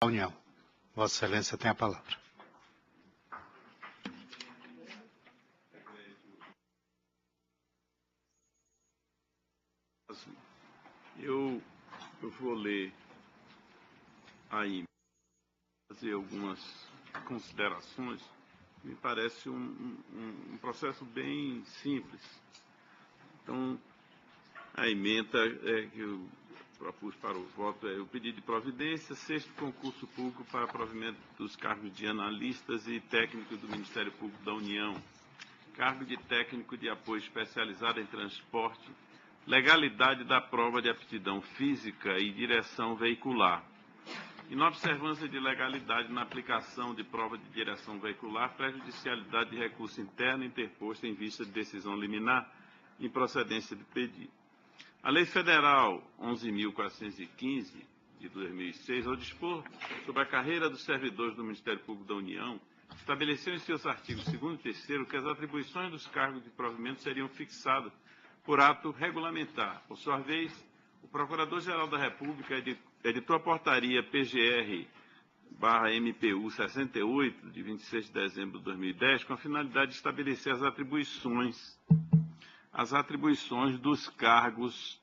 da União. Vossa Excelência tem a palavra. Eu vou ler aí, fazer algumas considerações. Me parece um processo bem simples. Então, a emenda que eu propus para o voto é o pedido de providência, 6º concurso público para provimento dos cargos de analistas e técnicos do Ministério Público da União, cargo de técnico de apoio especializado em transporte, legalidade da prova de aptidão física e direção veicular. Inobservância de legalidade na aplicação de prova de direção veicular, prejudicialidade de recurso interno interposto em vista de decisão liminar, improcedência de pedido. A Lei Federal 11.415, de 2006, ao dispor sobre a carreira dos servidores do Ministério Público da União, estabeleceu em seus artigos 2º e 3º que as atribuições dos cargos de provimento seriam fixadas por ato regulamentar. Por sua vez, o Procurador-Geral da República editou a portaria PGR/MPU 68, de 26 de dezembro de 2010, com a finalidade de estabelecer as atribuições dos cargos,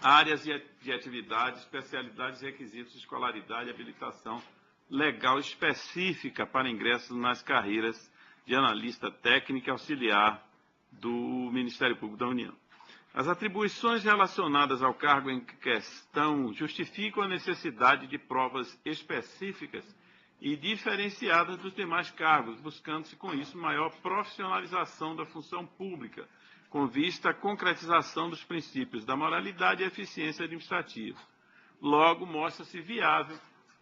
áreas de atividade, especialidades, requisitos, escolaridade e habilitação legal específica para ingresso nas carreiras de analista técnico e auxiliar do Ministério Público da União. As atribuições relacionadas ao cargo em questão justificam a necessidade de provas específicas e diferenciadas dos demais cargos, buscando-se com isso maior profissionalização da função pública, com vista à concretização dos princípios da moralidade e eficiência administrativa. Logo, mostra-se viável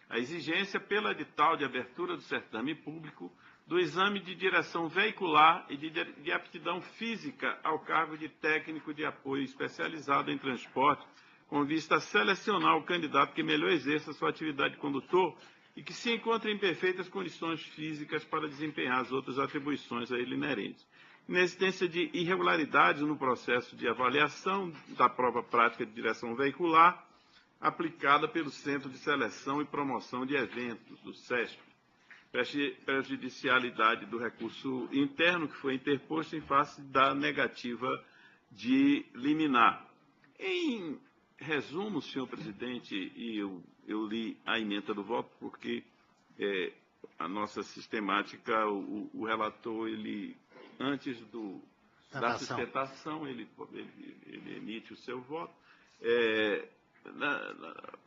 a exigência pelo edital de abertura do certame público do exame de direção veicular e de aptidão física ao cargo de técnico de apoio especializado em transporte, com vista a selecionar o candidato que melhor exerça sua atividade de condutor e que se encontre em perfeitas condições físicas para desempenhar as outras atribuições a ele inerentes. Inexistência de irregularidades no processo de avaliação da prova prática de direção veicular aplicada pelo Centro de Seleção e Promoção de Eventos, do SESP. Prejudicialidade do recurso interno que foi interposto em face da negativa de liminar. Em resumo, senhor presidente, e eu li a emenda do voto porque a nossa sistemática, o relator, ele, antes da sustentação, ele emite o seu voto.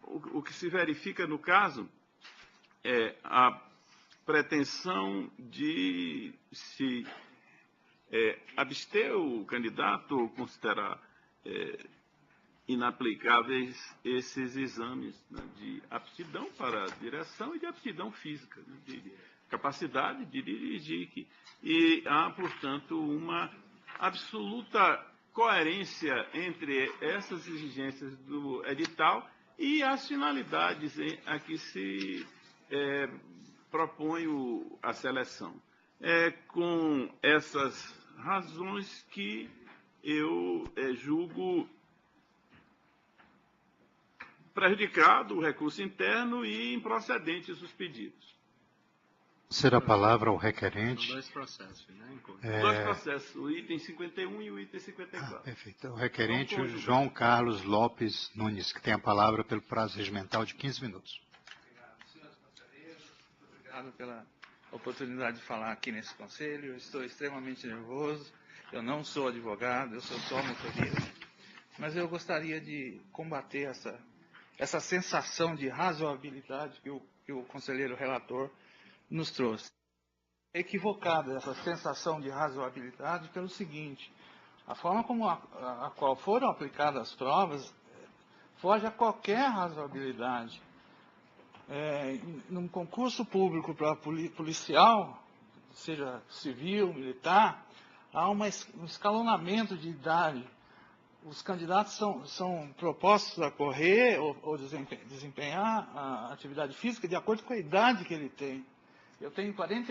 O que se verifica no caso é a pretensão de se abster o candidato ou considerar inaplicáveis esses exames, né, de aptidão para a direção e de aptidão física, né, de capacidade de dirigir. E há, portanto, uma absoluta coerência entre essas exigências do edital e as finalidades a que se propõe a seleção. É com essas razões que eu julgo prejudicado o recurso interno e improcedentes os pedidos. Será a palavra ao requerente. São dois processos, né? Dois processos, o item 51 e o item 54. Perfeito. O requerente João Carlos Lopes Nunes, que tem a palavra pelo prazo regimental de 15 minutos. Obrigado pela oportunidade de falar aqui nesse conselho. Eu estou extremamente nervoso. Eu não sou advogado, eu sou só motorista. Mas eu gostaria de combater essa sensação de razoabilidade que o conselheiro relator nos trouxe. É equivocada essa sensação de razoabilidade pelo seguinte: a forma como a qual foram aplicadas as provas foge a qualquer razoabilidade. Num concurso público para policial, seja civil, militar, há um escalonamento de idade. Os candidatos são propostos a correr ou desempenhar a atividade física de acordo com a idade que ele tem. Eu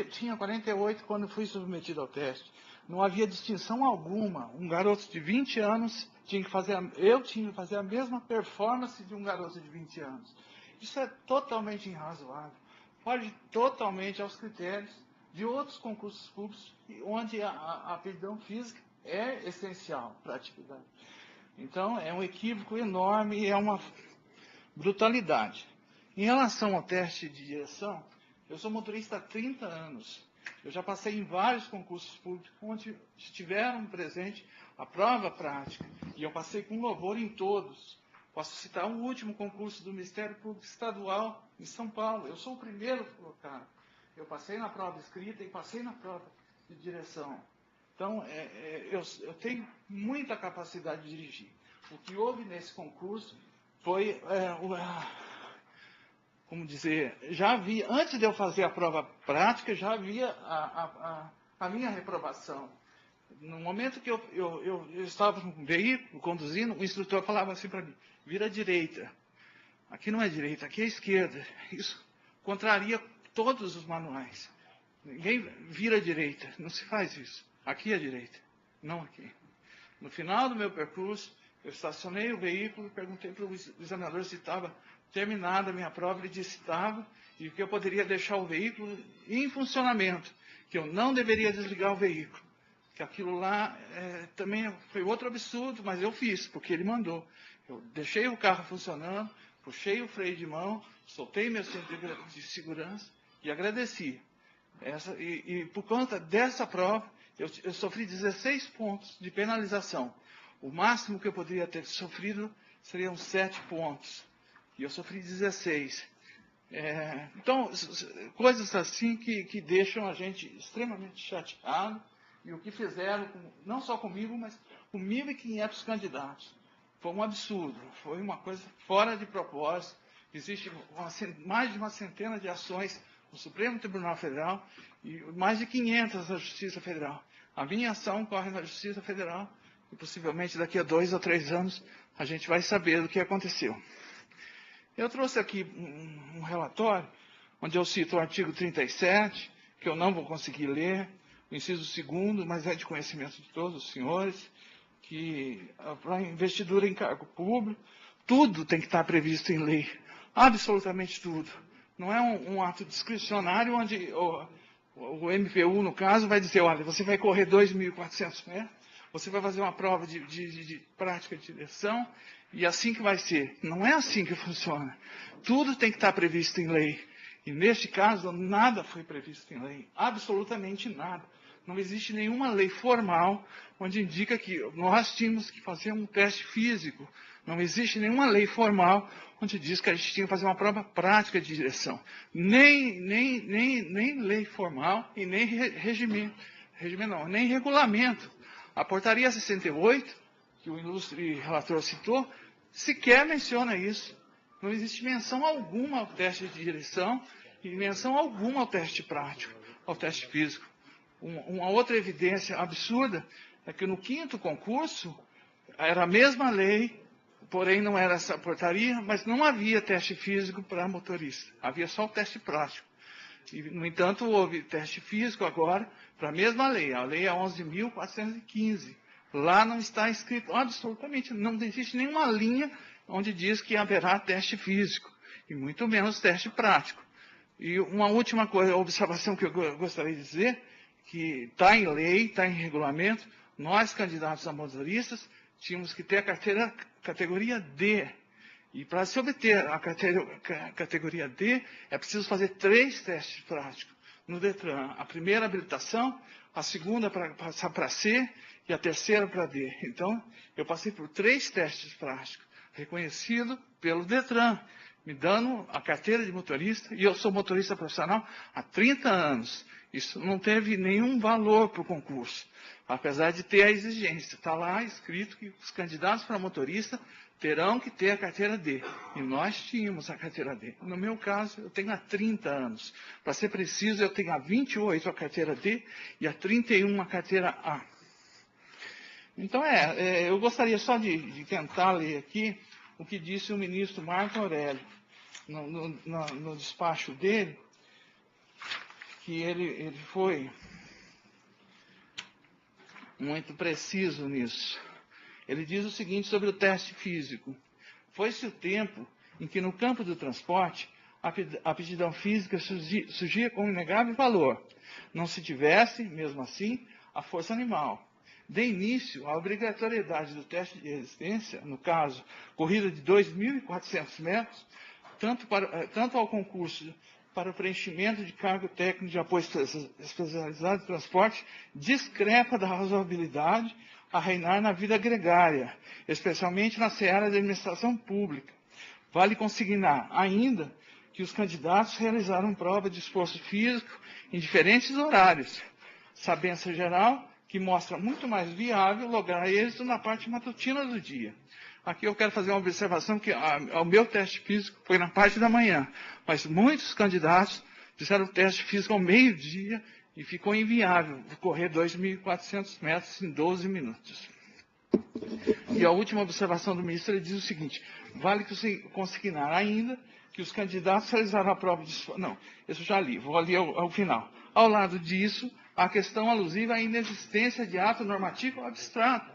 tinha 48 quando fui submetido ao teste. Não havia distinção alguma. Um garoto de 20 anos tinha que fazer a mesma performance de um garoto de 20 anos. Isso é totalmente irrazoável. Foge totalmente aos critérios de outros concursos públicos, onde a aptidão física é essencial para a atividade. Então, é um equívoco enorme e é uma brutalidade. Em relação ao teste de direção, eu sou motorista há 30 anos. Eu já passei em vários concursos públicos onde estiveram presente a prova prática. E eu passei com louvor em todos. Posso citar o último concurso do Ministério Público Estadual em São Paulo. Eu sou o primeiro colocado. Eu passei na prova escrita e passei na prova de direção. Então, eu tenho muita capacidade de dirigir. O que houve nesse concurso foi, como dizer, já havia, antes de eu fazer a prova prática, já havia a minha reprovação. No momento que eu estava com um veículo conduzindo, o instrutor falava assim para mim, vira à direita. Aqui não é direita, aqui é esquerda. Isso contraria todos os manuais. Ninguém vira à direita, não se faz isso. Aqui é a direita, não aqui. No final do meu percurso, eu estacionei o veículo e perguntei para o examinador se estava terminada a minha prova. Ele disse que estava e que eu poderia deixar o veículo em funcionamento, que eu não deveria desligar o veículo. Que aquilo lá também foi outro absurdo, mas eu fiz, porque ele mandou. Eu deixei o carro funcionando, puxei o freio de mão, soltei meu cinto de segurança e agradeci. E por conta dessa prova, eu sofri 16 pontos de penalização. O máximo que eu poderia ter sofrido seriam 7 pontos. E eu sofri 16. Então, coisas assim que deixam a gente extremamente chateado. E o que fizeram, não só comigo, mas com 1.500 candidatos. Foi um absurdo, foi uma coisa fora de propósito. Existe mais de uma centena de ações no Supremo Tribunal Federal e mais de 500 na Justiça Federal. A minha ação corre na Justiça Federal e possivelmente daqui a 2 ou 3 anos a gente vai saber do que aconteceu. Eu trouxe aqui um relatório onde eu cito o artigo 37, que eu não vou conseguir ler, o inciso 2º, mas é de conhecimento de todos os senhores, que para investidura em cargo público, tudo tem que estar previsto em lei, absolutamente tudo. Não é um ato discricionário onde o MPU, no caso, vai dizer, olha, você vai correr 2.400 metros, você vai fazer uma prova de prática de direção, e assim que vai ser. Não é assim que funciona. Tudo tem que estar previsto em lei. E neste caso, nada foi previsto em lei, absolutamente nada. Não existe nenhuma lei formal onde indica que nós tínhamos que fazer um teste físico. Não existe nenhuma lei formal onde diz que a gente tinha que fazer uma prova prática de direção. Nem lei formal e nem nem regulamento. A portaria 68, que o ilustre relator citou, sequer menciona isso. Não existe menção alguma ao teste de direção e menção alguma ao teste prático, ao teste físico. Uma outra evidência absurda é que no 5º concurso era a mesma lei, porém não era essa portaria, mas não havia teste físico para motorista. Havia só o teste prático. E, no entanto, houve teste físico agora para a mesma lei. A lei é 11.415. Lá não está escrito absolutamente, não existe nenhuma linha onde diz que haverá teste físico, e muito menos teste prático. E uma última coisa, observação que eu gostaria de dizer, que está em lei, está em regulamento, nós, candidatos a motoristas, tínhamos que ter a carteira categoria D. E para se obter a categoria D, é preciso fazer 3 testes práticos no Detran. A primeira habilitação, a segunda para passar para C e a terceira para D. Então, eu passei por 3 testes práticos, reconhecido pelo Detran, me dando a carteira de motorista, e eu sou motorista profissional há 30 anos. Isso não teve nenhum valor para o concurso, apesar de ter a exigência. Está lá escrito que os candidatos para motorista terão que ter a carteira D. E nós tínhamos a carteira D. No meu caso, eu tenho há 30 anos. Para ser preciso, eu tenho há 28 a carteira D e há 31 a carteira A. Então, eu gostaria só de tentar ler aqui o que disse o ministro Marco Aurélio no despacho dele, que ele foi muito preciso nisso. Ele diz o seguinte sobre o teste físico. Foi-se o tempo em que no campo do transporte a aptidão física surgia com um inegável valor, não se tivesse, mesmo assim, a força animal. De início, a obrigatoriedade do teste de resistência, no caso, corrida de 2.400 metros, tanto ao concurso para o preenchimento de cargo técnico de apoio especializado de transporte, discrepa da razoabilidade a reinar na vida gregária, especialmente na seara da administração pública. Vale consignar ainda que os candidatos realizaram prova de esforço físico em diferentes horários, sabendo-se geral que mostra muito mais viável lograr êxito na parte matutina do dia. Aqui eu quero fazer uma observação que o meu teste físico foi na parte da manhã, mas muitos candidatos fizeram o teste físico ao meio-dia e ficou inviável correr 2.400 metros em 12 minutos. E a última observação do ministro, ele diz o seguinte: vale consignar ainda que os candidatos realizaram a prova de... Não, isso eu já li, vou ler ao final. Ao lado disso, a questão alusiva à inexistência de ato normativo abstrato,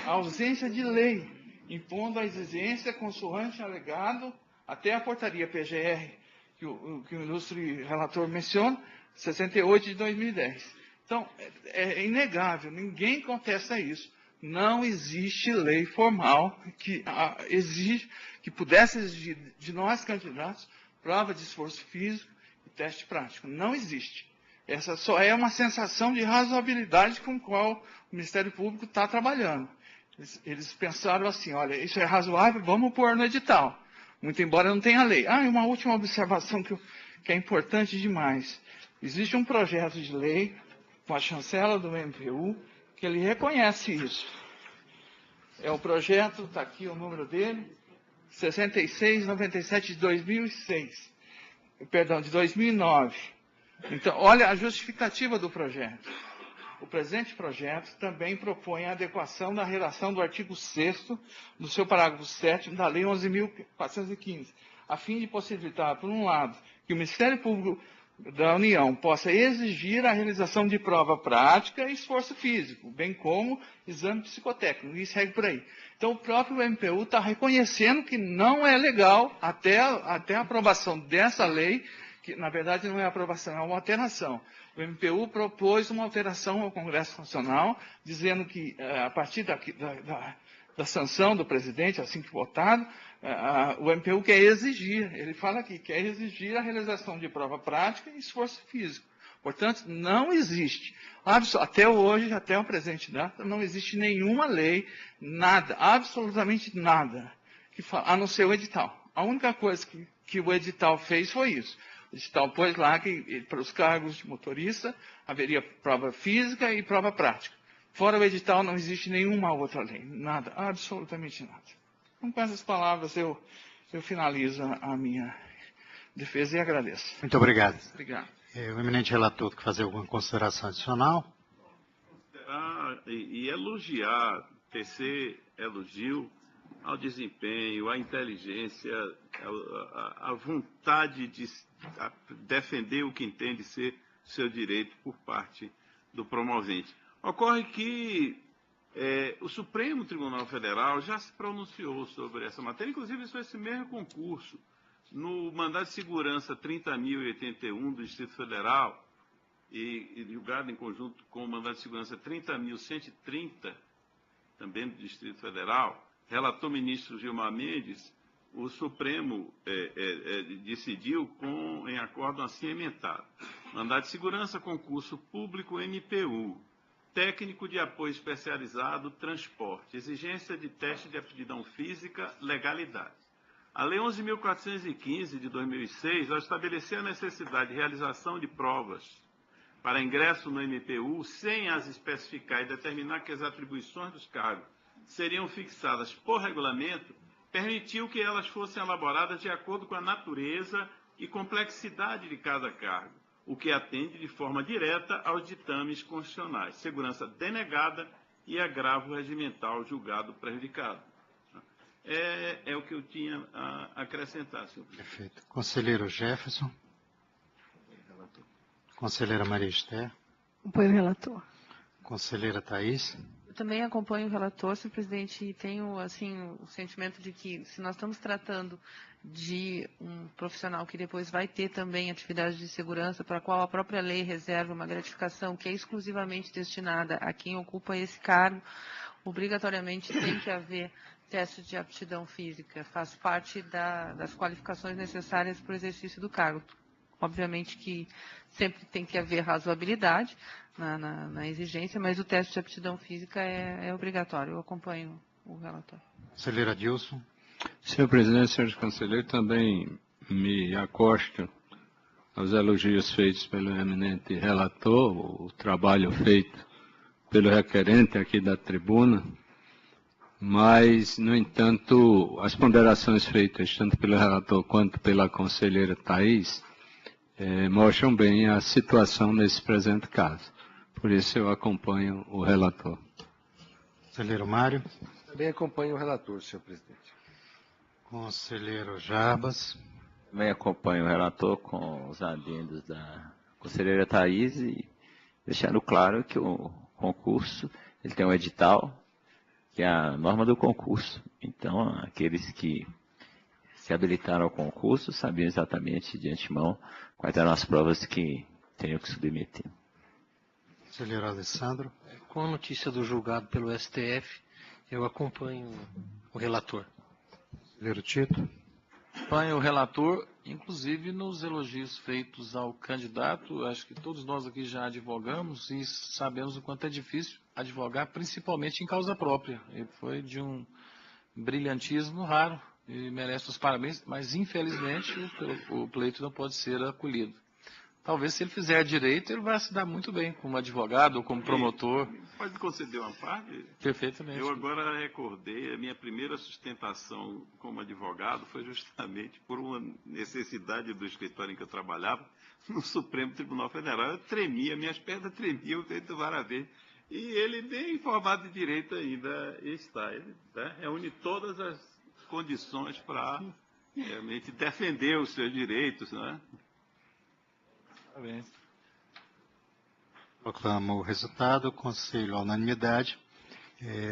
a ausência de lei, impondo a exigência consoante alegado até a portaria PGR, que o ilustre relator menciona, 68 de 2010. Então, é inegável, ninguém contesta isso. Não existe lei formal que pudesse exigir de nós, candidatos, prova de esforço físico e teste prático. Não existe. Essa só é uma sensação de razoabilidade com a qual o Ministério Público está trabalhando. Eles pensaram assim, olha, isso é razoável, vamos pôr no edital. Muito embora não tenha lei. E uma última observação que é importante demais. Existe um projeto de lei com a chancela do MPU, que ele reconhece isso. É o projeto, está aqui o número dele, 6697 de 2006. Perdão, de 2009. Então, olha a justificativa do projeto. O presente projeto também propõe a adequação da redação do artigo 6º do seu parágrafo 7º da Lei 11.415, a fim de possibilitar, por um lado, que o Ministério Público da União possa exigir a realização de prova prática e esforço físico, bem como exame psicotécnico, e segue por aí. Então, o próprio MPU está reconhecendo que não é legal, até a aprovação dessa lei, que na verdade não é aprovação, é uma alteração. O MPU propôs uma alteração ao Congresso Nacional, dizendo que, a partir da sanção do presidente, assim que votado, o MPU quer exigir, ele fala aqui, quer exigir a realização de prova prática e esforço físico. Portanto, não existe, até hoje, até o presente data, não existe nenhuma lei, nada, absolutamente nada, a não ser o edital. A única coisa que o edital fez foi isso. O edital pôs lá que para os cargos de motorista haveria prova física e prova prática. Fora o edital não existe nenhuma outra lei, nada, absolutamente nada. Então, com essas palavras, eu finalizo a minha defesa e agradeço. Muito obrigado. Obrigado. O eminente relator quer fazer alguma consideração adicional? E elogiar, tecer elogio ao desempenho, à inteligência, à vontade de defender o que entende ser seu direito por parte do promovente. Ocorre que o Supremo Tribunal Federal já se pronunciou sobre essa matéria, inclusive sobre esse mesmo concurso, no mandado de segurança 30.081 do Distrito Federal, e julgado em conjunto com o mandado de segurança 30.130, também do Distrito Federal, relator ministro Gilmar Mendes, o Supremo decidiu em acordo assim emendado. Mandado de segurança, concurso público MPU, técnico de apoio especializado, transporte, exigência de teste de aptidão física, legalidade. A Lei 11.415 de 2006, ao estabelecer a necessidade de realização de provas para ingresso no MPU, sem as especificar e determinar que as atribuições dos cargos seriam fixadas por regulamento, permitiu que elas fossem elaboradas de acordo com a natureza e complexidade de cada cargo, o que atende de forma direta aos ditames constitucionais, segurança denegada e agravo regimental julgado prejudicado. É o que eu tinha a acrescentar, senhor presidente. Perfeito. Conselheiro Jefferson. Conselheira Maria Esther. Apoio relator. Conselheira Thaís. também acompanho o relator, senhor presidente, e tenho assim, o sentimento de que, se nós estamos tratando de um profissional que depois vai ter também atividade de segurança, para a qual a própria lei reserva uma gratificação que é exclusivamente destinada a quem ocupa esse cargo, obrigatoriamente tem que haver teste de aptidão física, faz parte das qualificações necessárias para o exercício do cargo. Obviamente que sempre tem que haver razoabilidade na exigência, mas o teste de aptidão física é obrigatório. Eu acompanho o relatório. Conselheiro Adilson. Senhor presidente, senhores conselheiros, também me acosto aos elogios feitos pelo eminente relator, o trabalho feito pelo requerente aqui da tribuna, mas, no entanto, as ponderações feitas tanto pelo relator quanto pela conselheira Thaís mostram bem a situação nesse presente caso. Por isso eu acompanho o relator. Conselheiro Mário. Também acompanho o relator, senhor presidente. Conselheiro Jarbas. Também acompanho o relator com os adendos da conselheira Thaís e deixando claro que o concurso ele tem um edital, que é a norma do concurso. Então, aqueles que se habilitaram ao concurso sabiam exatamente de antemão quais eram as provas que teriam que submeter. Conselheiro Alessandro. Com a notícia do julgado pelo STF, eu acompanho o relator. Conselheiro Tito. Acompanho o relator, inclusive nos elogios feitos ao candidato. Acho que todos nós aqui já advogamos e sabemos o quanto é difícil advogar, principalmente em causa própria. Ele foi de um brilhantismo raro e merece os parabéns, mas infelizmente o pleito não pode ser acolhido. Talvez se ele fizer direito, ele vai se dar muito bem como advogado ou como promotor. Pode me conceder uma parte? Perfeitamente. Eu agora recordei, a minha primeira sustentação como advogado foi justamente por uma necessidade do escritório em que eu trabalhava, no Supremo Tribunal Federal. Eu tremia, minhas pernas tremiam feito vara-verde. E ele nem formado de direito ainda está. Ele reúne todas as condições para realmente defender os seus direitos, não é? Parabéns. Proclamo o resultado. O Conselho, à unanimidade,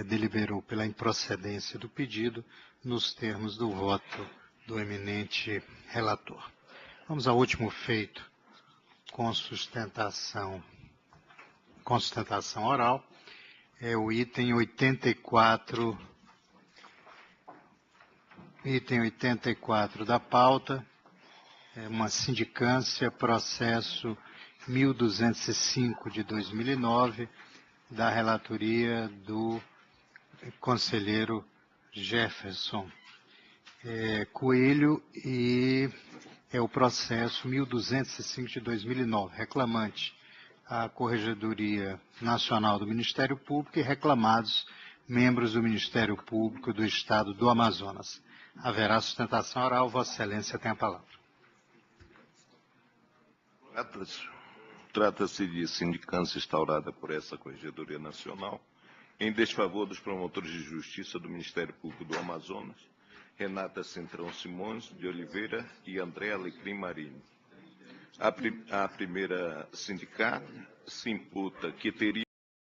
deliberou pela improcedência do pedido nos termos do voto do eminente relator. Vamos ao último feito com sustentação oral. É o item 84, da pauta. É uma sindicância, processo 1205 de 2009, da relatoria do conselheiro Jefferson Coelho, e é o processo 1205 de 2009, reclamante a Corregedoria Nacional do Ministério Público e reclamados membros do Ministério Público do Estado do Amazonas. Haverá sustentação oral. Vossa Excelência tem a palavra. Trata-se de sindicância instaurada por essa Corregedoria Nacional em desfavor dos promotores de justiça do Ministério Público do Amazonas, Renata Centrão Simões de Oliveira e André Alecrim Marinho. A primeira sindicata se imputa que teria